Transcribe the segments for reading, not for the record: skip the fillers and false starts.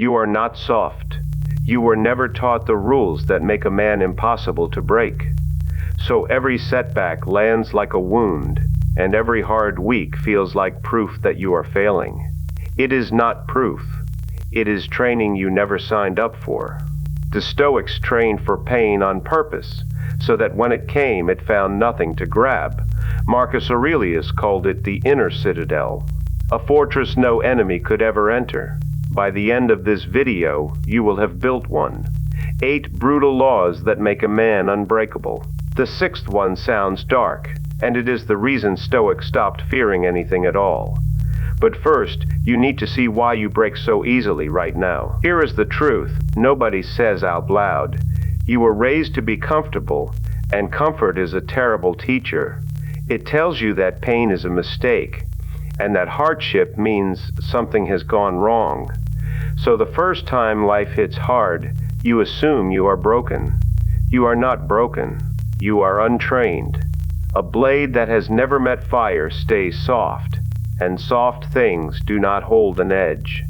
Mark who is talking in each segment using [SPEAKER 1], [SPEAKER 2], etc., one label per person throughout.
[SPEAKER 1] You are not soft. You were never taught the rules that make a man impossible to break. So every setback lands like a wound, and every hard week feels like proof that you are failing. It is not proof. It is training you never signed up for. The Stoics trained for pain on purpose, so that when it came, it found nothing to grab. Marcus Aurelius called it the inner citadel, a fortress no enemy could ever enter. By the end of this video, you will have built one. 8 brutal laws that make a man unbreakable. The 6th one sounds dark, and it is the reason Stoics stopped fearing anything at all. But first, you need to see why you break so easily right now. Here is the truth nobody says out loud. You were raised to be comfortable, and comfort is a terrible teacher. It tells you that pain is a mistake, and that hardship means something has gone wrong. So the first time life hits hard, you assume you are broken. You are not broken. You are untrained. A blade that has never met fire stays soft, and soft things do not hold an edge.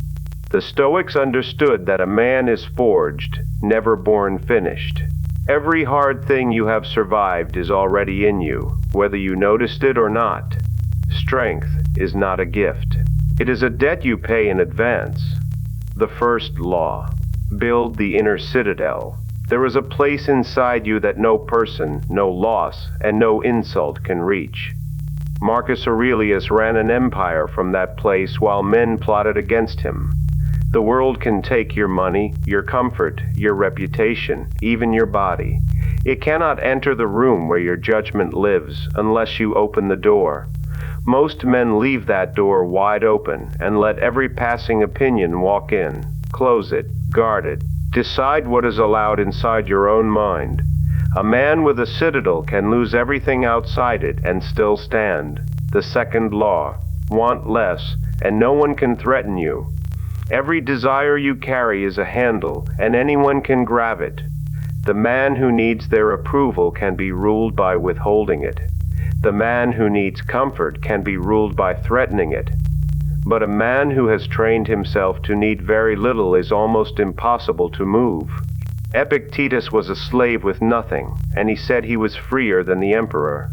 [SPEAKER 1] The Stoics understood that a man is forged, never born finished. Every hard thing you have survived is already in you, whether you noticed it or not. Strength is not a gift. It is a debt you pay in advance. The first law: build the inner citadel. There is a place inside you that no person, no loss, and no insult can reach. Marcus Aurelius ran an empire from that place while men plotted against him. The world can take your money, your comfort, your reputation, even your body. It cannot enter the room where your judgment lives unless you open the door. Most men leave that door wide open and let every passing opinion walk in. Close it, guard it. Decide what is allowed inside your own mind. A man with a citadel can lose everything outside it and still stand. The second law: want less, and no one can threaten you. Every desire you carry is a handle, and anyone can grab it. The man who needs their approval can be ruled by withholding it. The man who needs comfort can be ruled by threatening it. But a man who has trained himself to need very little is almost impossible to move. Epictetus was a slave with nothing, and he said he was freer than the emperor.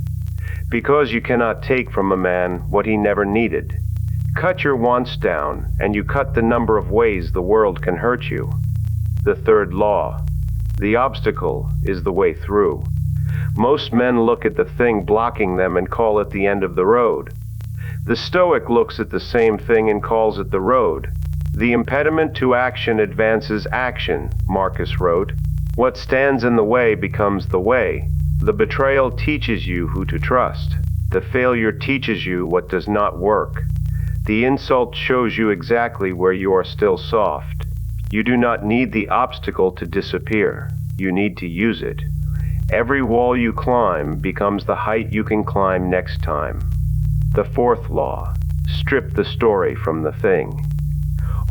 [SPEAKER 1] Because you cannot take from a man what he never needed. Cut your wants down, and you cut the number of ways the world can hurt you. The third law: the obstacle is the way through. Most men look at the thing blocking them and call it the end of the road. The Stoic looks at the same thing and calls it the road. The impediment to action advances action, Marcus wrote. What stands in the way becomes the way. The betrayal teaches you who to trust. The failure teaches you what does not work. The insult shows you exactly where you are still soft. You do not need the obstacle to disappear. You need to use it. Every wall you climb becomes the height you can climb next time. The fourth law: strip the story from the thing.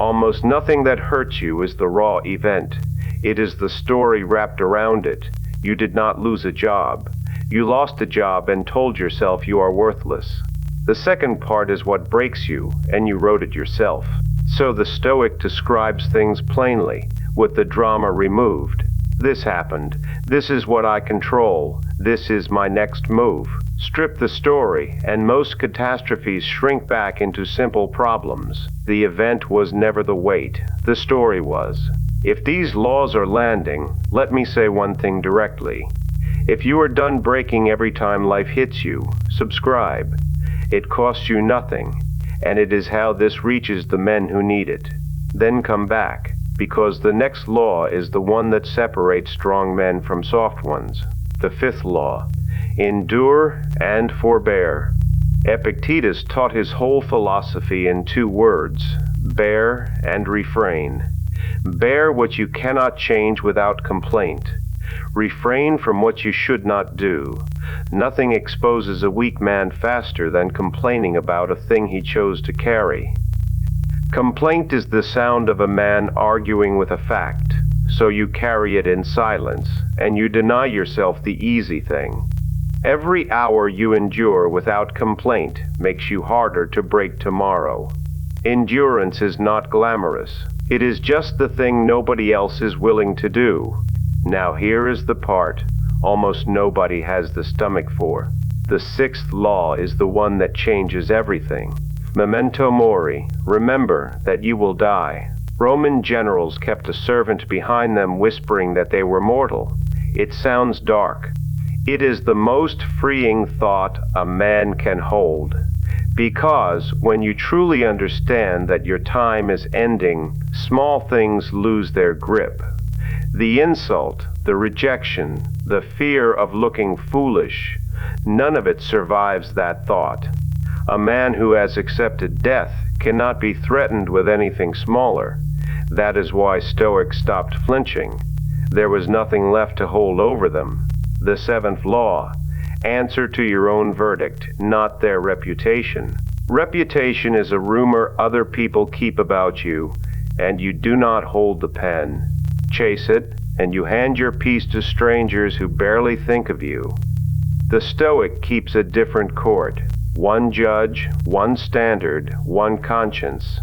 [SPEAKER 1] Almost nothing that hurts you is the raw event. It is the story wrapped around it. You did not lose a job. You lost a job and told yourself you are worthless. The second part is what breaks you, and you wrote it yourself. So the Stoic describes things plainly, with the drama removed. This happened. This is what I control. This is my next move. Strip the story, and most catastrophes shrink back into simple problems. The event was never the weight. The story was. If these laws are landing, let me say one thing directly. If you are done breaking every time life hits you, subscribe. It costs you nothing, and it is how this reaches the men who need it. Then come back, because the next law is the one that separates strong men from soft ones. The fifth law: endure and forbear. Epictetus taught his whole philosophy in 2 words: bear and refrain. Bear what you cannot change without complaint. Refrain from what you should not do. Nothing exposes a weak man faster than complaining about a thing he chose to carry. Complaint is the sound of a man arguing with a fact, so you carry it in silence, and you deny yourself the easy thing. Every hour you endure without complaint makes you harder to break tomorrow. Endurance is not glamorous, It is just the thing nobody else is willing to do. Now here is the part almost nobody has the stomach for. The sixth law is the one that changes everything. Memento Mori, remember that you will die. Roman generals kept a servant behind them whispering that they were mortal. It sounds dark. It is the most freeing thought a man can hold. Because when you truly understand that your time is ending, small things lose their grip. The insult, the rejection, the fear of looking foolish, none of it survives that thought. A man who has accepted death cannot be threatened with anything smaller. That is why Stoics stopped flinching. There was nothing left to hold over them. The seventh law: answer to your own verdict, not their reputation. Reputation is a rumor other people keep about you, and you do not hold the pen. Chase it, and you hand your peace to strangers who barely think of you. The Stoic keeps a different court. One judge, one standard, one conscience.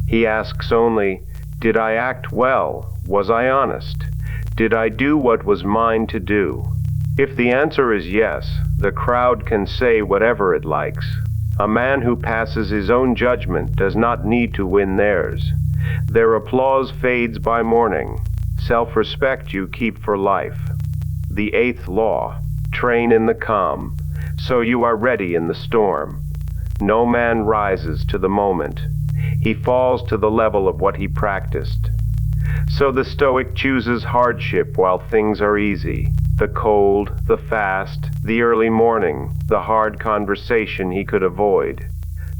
[SPEAKER 1] He asks only, did I act well? Was I honest? Did I do what was mine to do? If the answer is yes, the crowd can say whatever it likes. A man who passes his own judgment does not need to win theirs. Their applause fades by morning. Self-respect you keep for life. The eighth law: train in the calm, so you are ready in the storm. No man rises to the moment. He falls to the level of what he practiced. So the Stoic chooses hardship while things are easy. The cold, the fast, the early morning, the hard conversation he could avoid.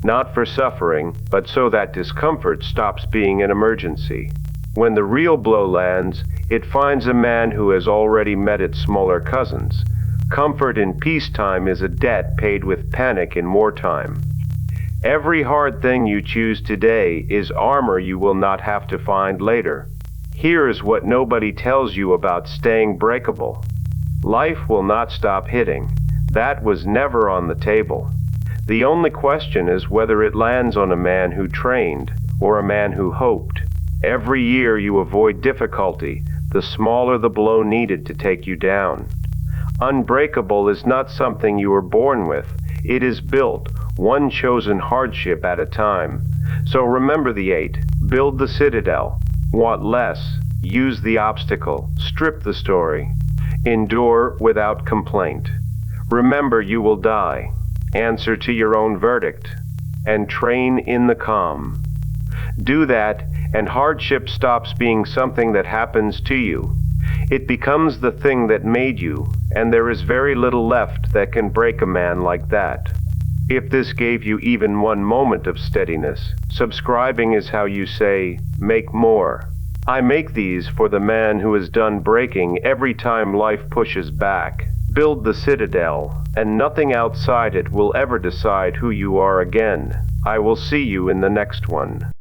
[SPEAKER 1] Not for suffering, but so that discomfort stops being an emergency. When the real blow lands, it finds a man who has already met its smaller cousins. Comfort in peacetime is a debt paid with panic in wartime. Every hard thing you choose today is armor you will not have to find later. Here's what nobody tells you about staying breakable. Life will not stop hitting. That was never on the table. The only question is whether it lands on a man who trained or a man who hoped. Every year you avoid difficulty, the smaller the blow needed to take you down. Unbreakable is not something you were born with. It is built, one chosen hardship at a time. So remember the 8. Build the citadel. Want less. Use the obstacle. Strip the story. Endure without complaint. Remember you will die. Answer to your own verdict. And train in the calm. Do that, and hardship stops being something that happens to you. It becomes the thing that made you, and there is very little left that can break a man like that. If this gave you even one moment of steadiness, subscribing is how you say, make more. I make these for the man who is done breaking every time life pushes back. Build the citadel, and nothing outside it will ever decide who you are again. I will see you in the next one.